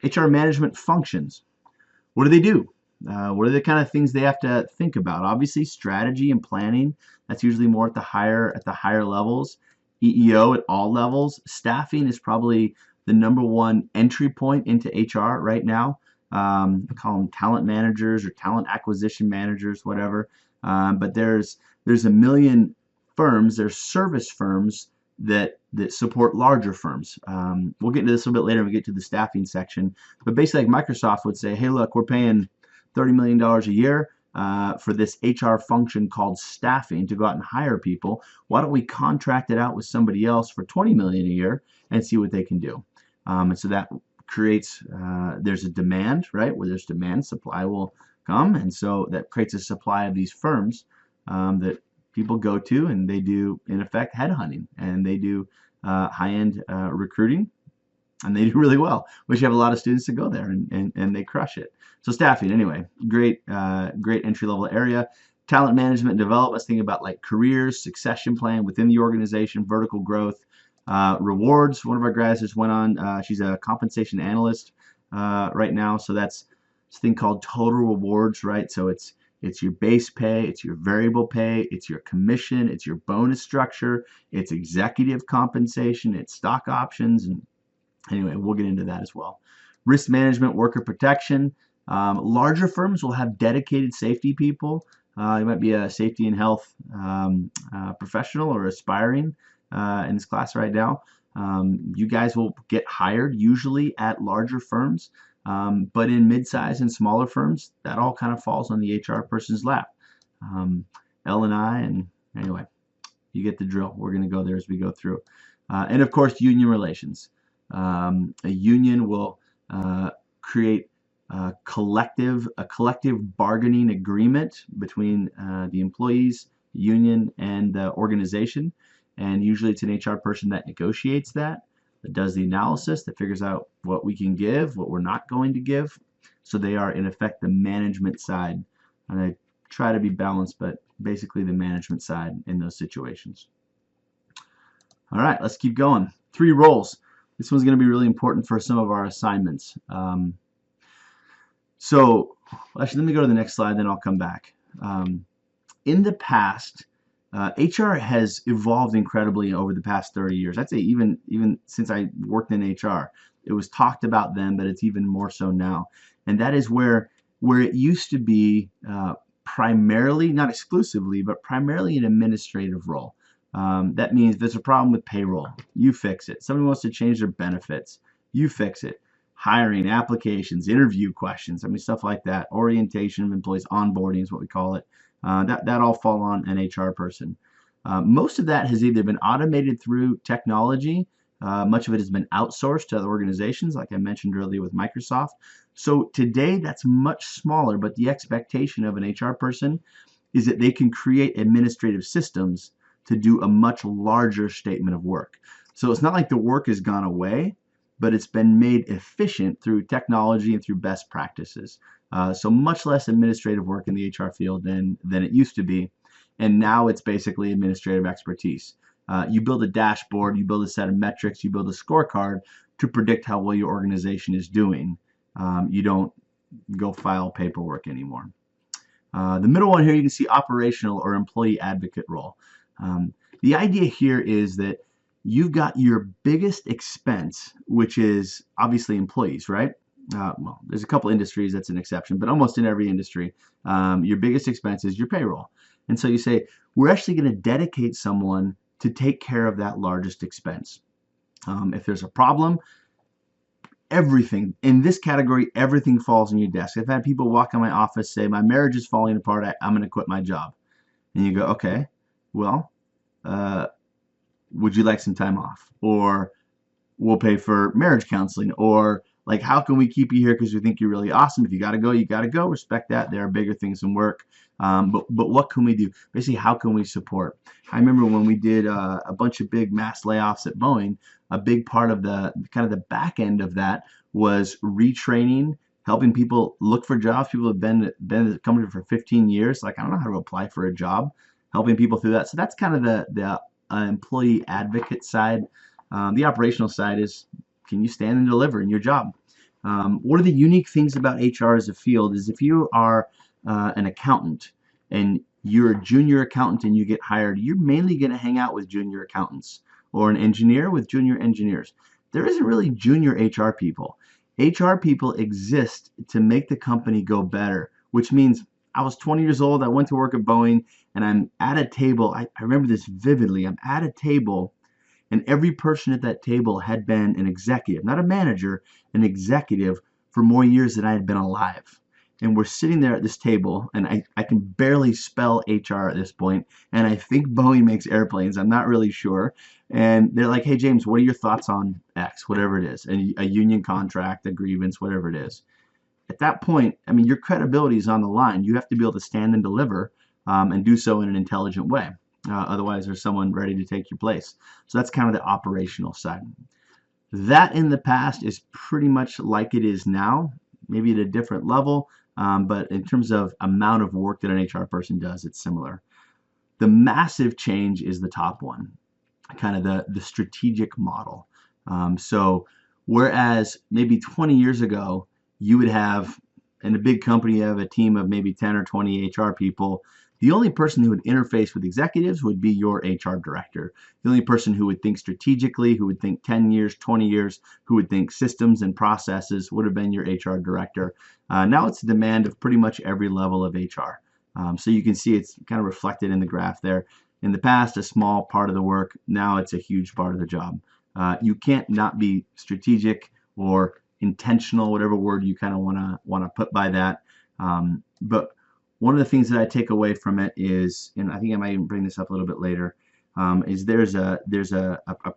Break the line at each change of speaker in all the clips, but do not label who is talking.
HR management functions. What do they do? What are the kind of things they have to think about? Obviously, strategy and planning. That's usually more at the higher levels. EEO at all levels. Staffing is probably the number one entry point into HR right now. I call them talent managers or talent acquisition managers, whatever. But there's a million firms. There's service firms that support larger firms. We'll get into this a little bit later when we get to the staffing section. But basically, like Microsoft would say, hey, look, we're paying $30 million a year for this HR function called staffing to go out and hire people. Why don't we contract it out with somebody else for $20 million a year and see what they can do? And so that creates, there's a demand, right? Where there's demand, supply will come. And so that creates a supply of these firms that people go to, and they do, in effect, headhunting, and they do high-end recruiting, and they do really well. Which you have a lot of students that go there, and they crush it. So staffing, anyway, great entry-level area. Talent management and development, let's think about like careers, succession plan within the organization, vertical growth, rewards. One of our guys just went on, she's a compensation analyst right now, so that's this thing called total rewards, right? So it's your base pay, it's your variable pay, it's your commission, it's your bonus structure, it's executive compensation, it's stock options, and anyway, we'll get into that as well. Risk management, worker protection. Larger firms will have dedicated safety people. You might be a safety and health professional or aspiring in this class right now. You guys will get hired usually at larger firms. But in mid-size and smaller firms, that all kind of falls on the HR person's lap. L&I, and anyway, you get the drill. We're going to go there as we go through. And of course, union relations. A union will create a collective bargaining agreement between the employees, union, and the organization. And usually it's an HR person that negotiates that does the analysis, that figures out what we can give, what we're not going to give. So they are, in effect, the management side. And I try to be balanced, but basically the management side in those situations. All right, let's keep going. 3 roles. This one's going to be really important for some of our assignments. So actually, let me go to the next slide, then I'll come back. In the past, HR has evolved incredibly over the past 30 years. I'd say even since I worked in HR, it was talked about then, but it's even more so now. And that is where it used to be primarily, not exclusively, but primarily an administrative role. That means if there's a problem with payroll, you fix it. Somebody wants to change their benefits, you fix it. Hiring, applications, interview questions, I mean, stuff like that. Orientation of employees, onboarding is what we call it. That all fall on an HR person. Most of that has either been automated through technology, much of it has been outsourced to other organizations, like I mentioned earlier with Microsoft. So today that's much smaller, but the expectation of an HR person is that they can create administrative systems to do a much larger statement of work. So it's not like the work has gone away, but it's been made efficient through technology and through best practices. So much less administrative work in the HR field than it used to be. And now it's basically administrative expertise. You build a dashboard, you build a set of metrics, you build a scorecard to predict how well your organization is doing. You don't go file paperwork anymore. The middle one here, you can see operational or employee advocate role. The idea here is that you've got your biggest expense, which is obviously employees, right? Well, there's a couple industries that's an exception, but almost in every industry, your biggest expense is your payroll. And so you say, we're actually going to dedicate someone to take care of that largest expense. If there's a problem, everything, in this category, everything falls on your desk. I've had people walk in my office say, my marriage is falling apart, I'm going to quit my job. And you go, okay, well, would you like some time off? Or we'll pay for marriage counseling. Or like, how can we keep you here because we think you're really awesome? If you got to go, you got to go. Respect that. There are bigger things than work. But what can we do? Basically, how can we support? I remember when we did a bunch of big mass layoffs at Boeing, a big part of the kind of the back end of that was retraining, helping people look for jobs. People have been at the company for 15 years. Like, I don't know how to apply for a job, helping people through that. So that's kind of the employee advocate side. The operational side is, can you stand and deliver in your job? One of the unique things about HR as a field is if you are an accountant and you're a junior accountant and you get hired, you're mainly going to hang out with junior accountants, or an engineer with junior engineers. There isn't really junior HR people. HR people exist to make the company go better, which means I was 20 years old. I went to work at Boeing and I'm at a table. I remember this vividly. I'm at a table and every person at that table had been an executive, not a manager, an executive for more years than I had been alive. And we're sitting there at this table, and I can barely spell HR at this point, and I think Boeing makes airplanes. I'm not really sure. And they're like, hey, James, what are your thoughts on X, whatever it is, a union contract, a grievance, whatever it is. At that point, I mean, your credibility is on the line. You have to be able to stand and deliver and do so in an intelligent way. Otherwise, there's someone ready to take your place. So that's kind of the operational side. That in the past is pretty much like it is now, maybe at a different level, but in terms of amount of work that an HR person does, it's similar. The massive change is the top one, kind of the strategic model. So whereas maybe 20 years ago, you would have, in a big company, you have a team of maybe 10 or 20 HR people. The only person who would interface with executives would be your HR director. The only person who would think strategically, who would think 10 years, 20 years, who would think systems and processes would have been your HR director. Now it's a demand of pretty much every level of HR. So you can see it's kind of reflected in the graph there. In the past, a small part of the work. Now it's a huge part of the job. You can't not be strategic or intentional, whatever word you kind of want to put by that. But one of the things that I take away from it is, and I think I might even bring this up a little bit later, is there's a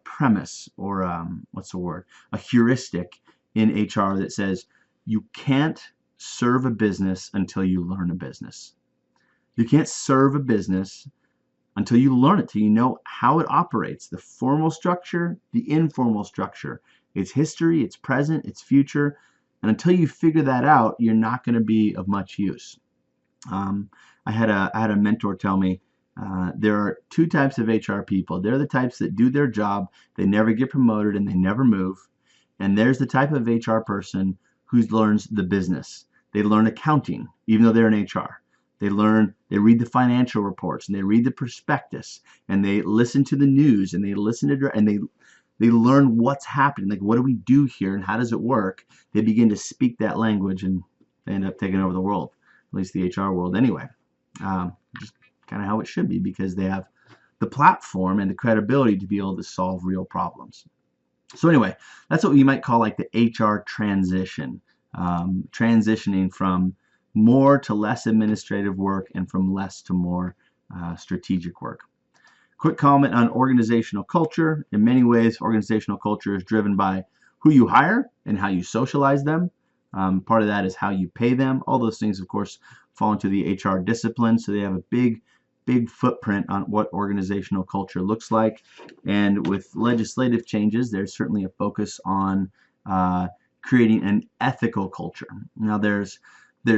premise, or what's the word? A heuristic in HR that says you can't serve a business until you learn a business. You can't serve a business until you learn it, till you know how it operates, the formal structure, the informal structure, its history, its present, its future. And until you figure that out, you're not going to be of much use. I had a mentor tell me there are two types of HR people. They're the types that do their job, they never get promoted, and they never move. And there's the type of HR person who learns the business. They learn accounting, even though they're in HR. They read the financial reports, and they read the prospectus, and they listen to the news, and they listen to, and they learn what's happening. Like, what do we do here, and how does it work? They begin to speak that language, and they end up taking over the world, at least the HR world anyway. Just kind of how it should be, because they have the platform and the credibility to be able to solve real problems. So anyway, that's what you might call like the HR transition, transitioning from more to less administrative work and from less to more strategic work. Quick comment on organizational culture. In many ways, organizational culture is driven by who you hire and how you socialize them. Part of that is how you pay them. All those things, of course, fall into the HR discipline, so they have a big footprint on what organizational culture looks like. And with legislative changes, there's certainly a focus on creating an ethical culture. Now, there's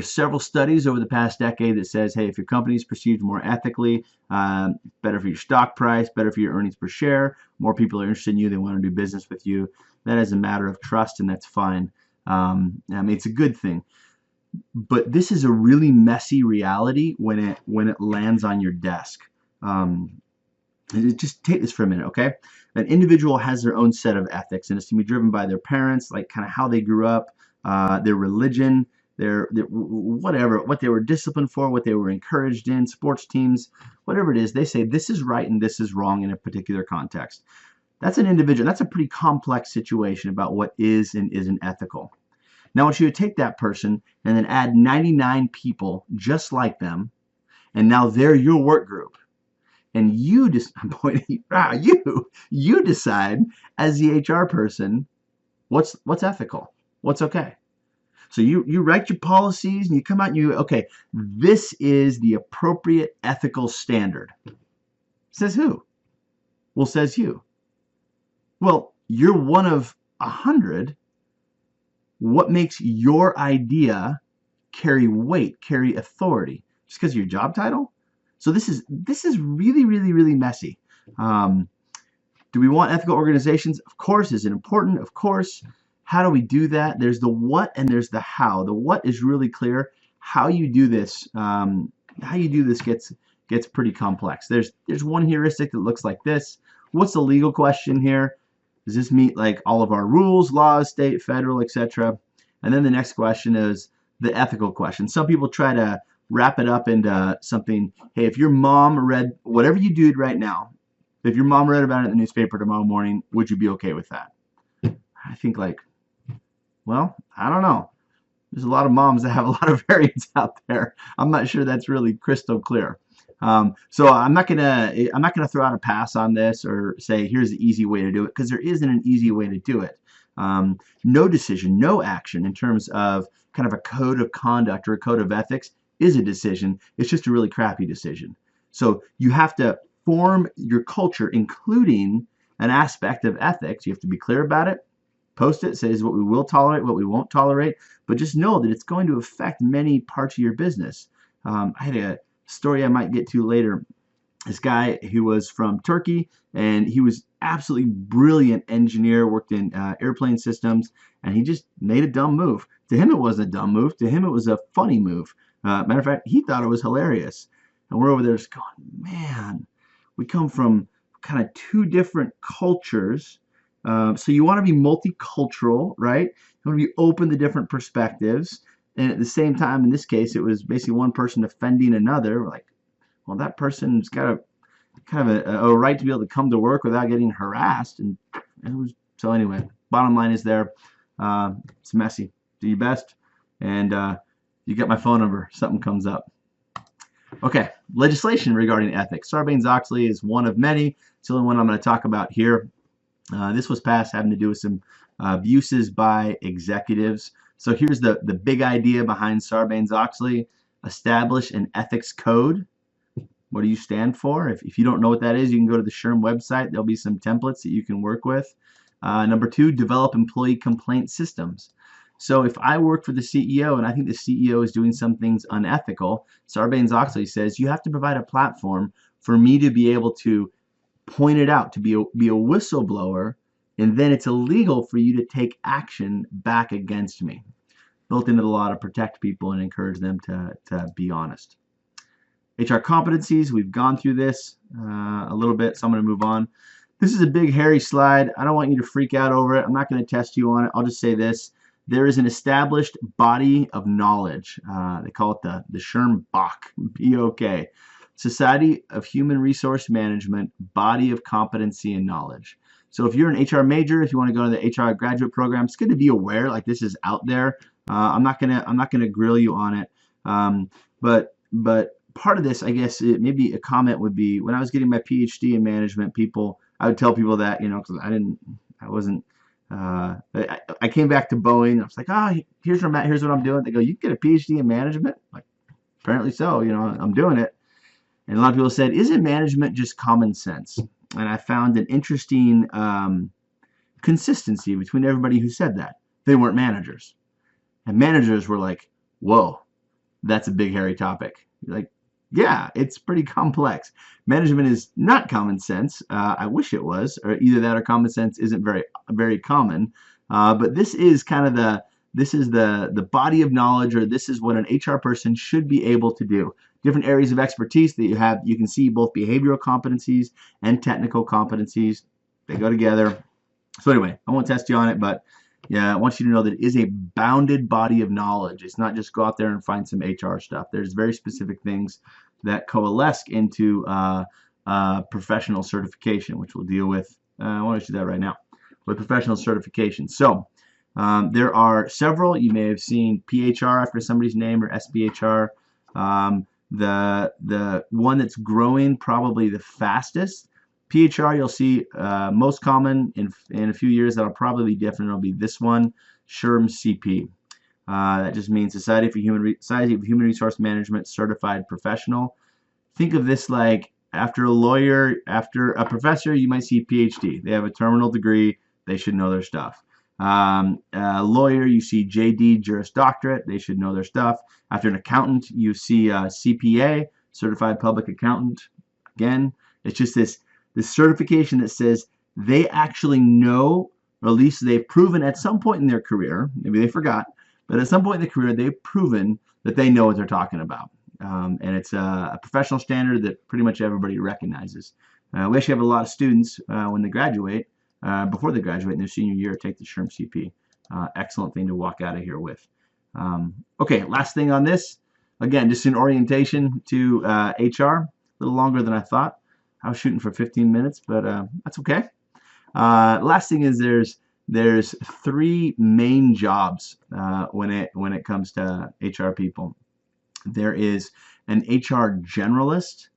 several studies over the past decade that says, hey, if your company is perceived more ethically, better for your stock price, better for your earnings per share, more people are interested in you, they want to do business with you. That is a matter of trust, and that's fine. I mean, it's a good thing. But this is a really messy reality when it lands on your desk. Just take this for a minute, okay? An individual has their own set of ethics, and it's going to be driven by their parents, like kind of how they grew up, their religion, their whatever, what they were disciplined for, what they were encouraged in, sports teams, whatever it is. They say this is right and this is wrong in a particular context. That's an individual. That's a pretty complex situation about what is and isn't ethical. Now I want you to take that person and then add 99 people just like them, and now they're your work group. And you just, I'm pointing, you decide as the HR person what's ethical, what's okay. So you write your policies and you come out and okay, this is the appropriate ethical standard. Says who? Well, says you. Well, you're one of 100. What makes your idea carry weight, carry authority? Just because of your job title? So this is really, really, really messy. Do we want ethical organizations? Of course. Is it important? Of course. How do we do that? There's the what and there's the how. The what is really clear. How you do this, gets pretty complex. There's one heuristic that looks like this. What's the legal question here? Does this meet like all of our rules, laws, state, federal, etc.? And then the next question is the ethical question. Some people try to wrap it up into something. Hey, if your mom read whatever you did right now, if your mom read about it in the newspaper tomorrow morning, would you be okay with that? I think like, well, I don't know. There's a lot of moms that have a lot of variants out there. I'm not sure that's really crystal clear. So I'm not gonna throw out a pass on this or say here's the easy way to do it, because there isn't an easy way to do it. No decision, no action in terms of kind of a code of conduct or a code of ethics is a decision. It's just a really crappy decision. So you have to form your culture, including an aspect of ethics. You have to be clear about it. Post it, says what we will tolerate, what we won't tolerate, but just know that it's going to affect many parts of your business. I had a story I might get to later. This guy who was from Turkey, and he was absolutely brilliant engineer, worked in airplane systems, and he just made a dumb move. To him, it wasn't a dumb move. To him, it was a funny move. Matter of fact, he thought it was hilarious. And we're over there just going, man, we come from kind of two different cultures. So you want to be multicultural, right? You want to be open to different perspectives. And at the same time, in this case, it was basically one person offending another. We're like, well, that person's got a kind of a right to be able to come to work without getting harassed. And it was, so anyway, bottom line is there, it's messy. Do your best. And you get my phone number. Something comes up. Okay, legislation regarding ethics. Sarbanes-Oxley is one of many. It's the only one I'm going to talk about here. This was passed having to do with some abuses by executives. So here's the big idea behind Sarbanes-Oxley. Establish an ethics code. What do you stand for? If you don't know what that is, you can go to the SHRM website. There'll be some templates that you can work with. Number two, develop employee complaint systems. So if I work for the CEO and I think the CEO is doing some things unethical, Sarbanes-Oxley says you have to provide a platform for me to be able to point it out, to be a whistleblower, and then it's illegal for you to take action back against me. Built into the law to protect people and encourage them to be honest. HR competencies, we've gone through this a little bit, so I'm going to move on. This is a big hairy slide. I don't want you to freak out over it. I'm not going to test you on it. I'll just say this. There is an established body of knowledge. They call it the SHRM BOK, B-O-K. Society of Human Resource Management, body of competency and knowledge. So if you're an HR major, if you want to go to the HR graduate program, it's good to be aware like this is out there. I'm not gonna grill you on it. But part of this, I guess, maybe a comment would be when I was getting my PhD in management, I would tell people that, you know, because I came back to Boeing. I was like, oh, here's where I'm at. Here's what I'm doing. They go, you get a PhD in management? I'm like, apparently so. You know, I'm doing it. And a lot of people said, isn't management just common sense? And I found an interesting consistency between everybody who said that. They weren't managers. And managers were like, whoa, that's a big, hairy topic. You're like, yeah, it's pretty complex. Management is not common sense. I wish it was, or either that or common sense isn't very, very common. But this is kind of the body of knowledge, or this is what an HR person should be able to do. Different areas of expertise that you have. You can see both behavioral competencies and technical competencies. They go together. So anyway, I won't test you on it, but yeah, I want you to know that it is a bounded body of knowledge. It's not just go out there and find some HR stuff. There's very specific things that coalesce into professional certification, which we'll deal with. I want to do that right now with professional certification. So there are several. You may have seen PHR after somebody's name, or SPHR. The one that's growing probably the fastest, PHR, you'll see most common in a few years. That'll probably be different. It'll be this one, SHRM CP. That just means Society of Human Resource Management Certified Professional. Think of this like after a lawyer, after a professor, you might see PhD. They have a terminal degree. They should know their stuff. A lawyer, you see JD, Juris Doctorate. They should know their stuff. After an accountant, you see CPA, Certified Public Accountant. Again, it's just this certification that says they actually know or at least they've proven at some point in their career, maybe they forgot, but at some point in their career, they've proven that they know what they're talking about. And it's a professional standard that pretty much everybody recognizes. We actually have a lot of students when they graduate, before they graduate in their senior year, take the SHRM CP. Excellent thing to walk out of here with. Okay, last thing on this. Again, just an orientation to HR. A little longer than I thought. I was shooting for 15 minutes, but that's okay. Last thing is there's three main jobs when it comes to HR people. There is an HR generalist,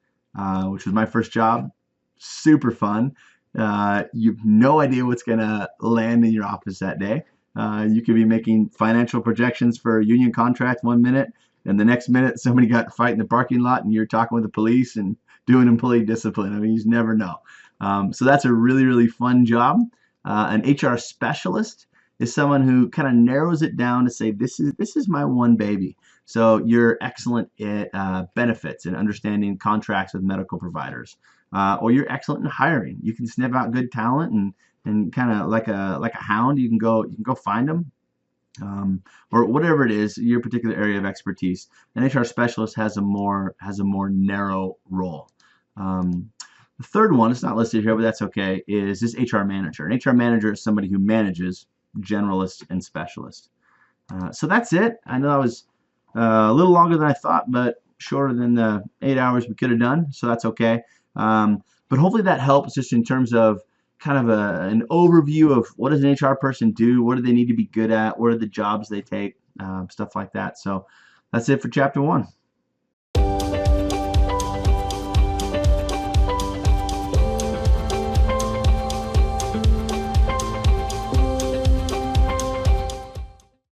which was my first job. Super fun. You've no idea what's going to land in your office that day. You could be making financial projections for a union contract 1 minute, and the next minute somebody got to fight in the parking lot, and you're talking with the police and doing employee discipline. I mean, you just never know. So that's a really, really fun job. An HR specialist is someone who kind of narrows it down to say, this is my one baby. So you're excellent at benefits and understanding contracts with medical providers, or you're excellent in hiring. You can sniff out good talent and kind of like a hound, you can go find them. Or whatever it is, your particular area of expertise. An HR specialist has a more narrow role. The third one, it's not listed here, but that's okay, is this HR manager. An HR manager is somebody who manages generalists and specialists. So that's it. I know that was a little longer than I thought, but shorter than the 8 hours we could have done, so that's okay. But hopefully that helps just in terms of kind of an overview of what does an HR person do, what do they need to be good at, what are the jobs they take, stuff like that. So that's it for chapter 1.